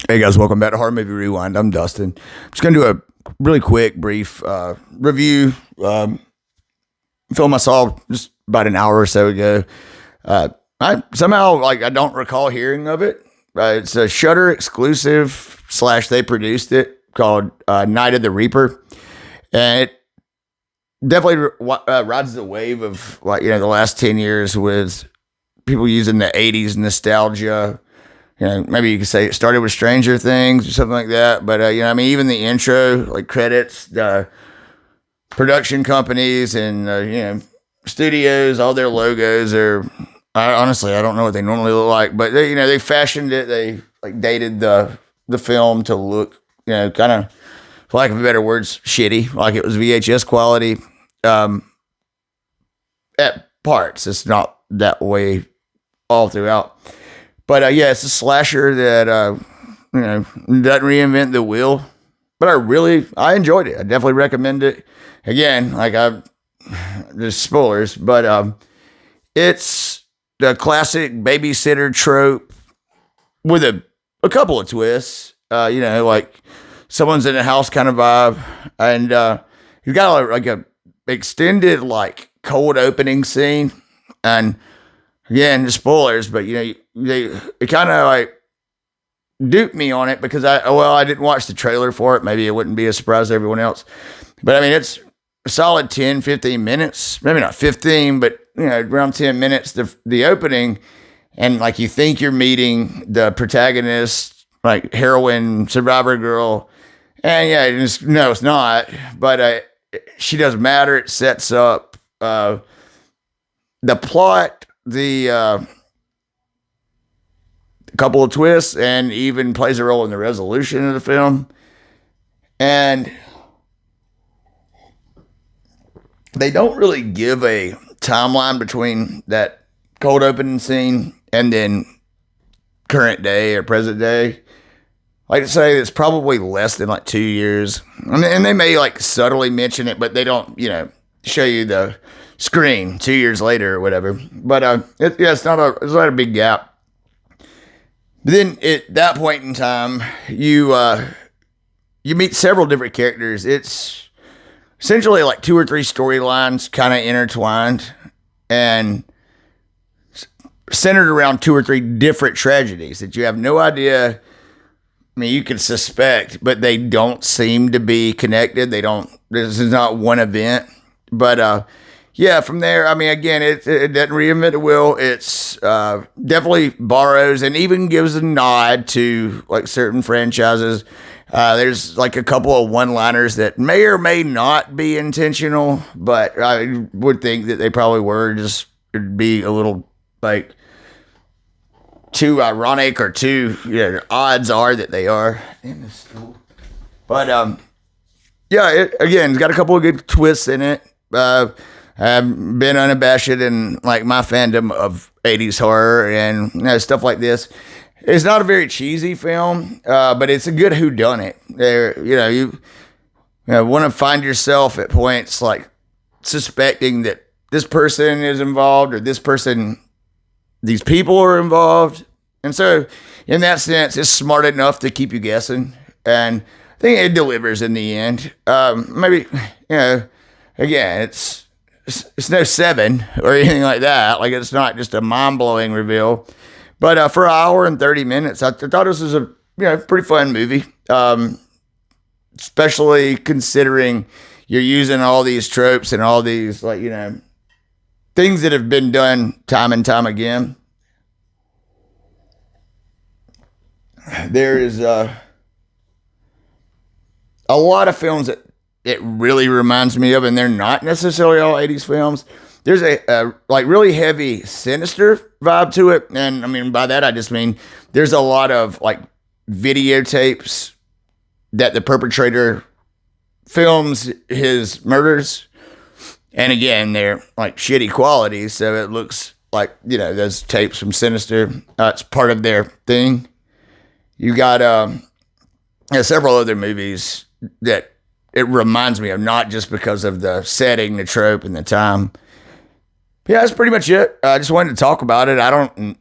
Hey guys, welcome back to Horror Movie Rewind. I'm Dustin. I'm just gonna do a really quick, brief review. Film I saw just about an hour or so ago. I somehow I don't recall hearing of it. It's a Shudder exclusive / they produced it called Night of the Reaper, and it definitely rides the wave of the last 10 years with people using the '80s nostalgia. Maybe you could say it started with Stranger Things or something like that. But even the intro, like credits, the production companies and studios, all their logos are. Honestly, I don't know what they normally look like, but they fashioned it. They dated the film to look kind of, for lack of better words, shitty, like it was VHS quality. At parts, it's not that way all throughout. But it's a slasher that doesn't reinvent the wheel. But I enjoyed it. I definitely recommend it. Again, there's spoilers, but it's the classic babysitter trope with a couple of twists. Like someone's in the house kind of vibe, and you got a extended cold opening scene, and again, the spoilers, but it kind of duped me on it because I didn't watch the trailer for it. Maybe it wouldn't be a surprise to everyone else. But I mean, it's a solid 10, 15 minutes. Maybe not 15, but around 10 minutes, the opening, and you think you're meeting the protagonist, heroine, survivor girl. And no, it's not. But she doesn't matter. It sets up the plot, the couple of twists, and even plays a role in the resolution of the film. And they don't really give a timeline between that cold opening scene and then current day or present day. Like to say it's probably less than 2 years. And they may subtly mention it, but they don't, show you the screen 2 years later or whatever. But it's not a big gap. But then at that point in time, you meet several different characters. It's essentially 2 or 3 storylines kind of intertwined and centered around 2 or 3 different tragedies that you have no idea. I mean, you can suspect, but they don't seem to be connected. This is not one event. But from there, I mean, again, it doesn't reinvent the wheel. It's definitely borrows and even gives a nod to certain franchises. There's a couple of one-liners that may or may not be intentional, but I would think that they probably were. Just it'd be a little too ironic or too odds are that they are. But it's got a couple of good twists in it. I've been unabashed in my fandom of 80s horror and stuff like this. It's not a very cheesy film, but it's a good whodunit. You want to find yourself at points suspecting that this person is involved or these people are involved. And so in that sense, it's smart enough to keep you guessing. And I think it delivers in the end. Maybe, again, it's no Seven or anything like that. It's not just a mind-blowing reveal. But for an hour and 30 minutes, I thought this was a pretty fun movie. Especially considering you're using all these tropes and all these things that have been done time and time again. There is a lot of films that it really reminds me of, and they're not necessarily all 80s films. There's a really heavy sinister vibe to it. And I mean, by that, I just mean there's a lot of videotapes that the perpetrator films his murders. And again, they're shitty quality. So it looks those tapes from Sinister. It's part of their thing. You got several other movies that it reminds me of, not just because of the setting, the trope, and the time. But yeah, that's pretty much it. I just wanted to talk about it. I don't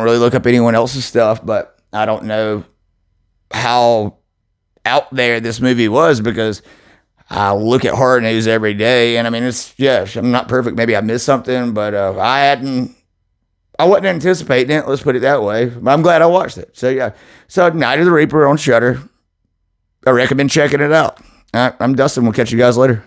really look up anyone else's stuff, but I don't know how out there this movie was, because I look at horror news every day, and I mean, I'm not perfect. Maybe I missed something, but I wasn't anticipating it. Let's put it that way. I'm glad I watched it. So yeah. So Night of the Reaper on Shudder. I recommend checking it out. All right, I'm Dustin. We'll catch you guys later.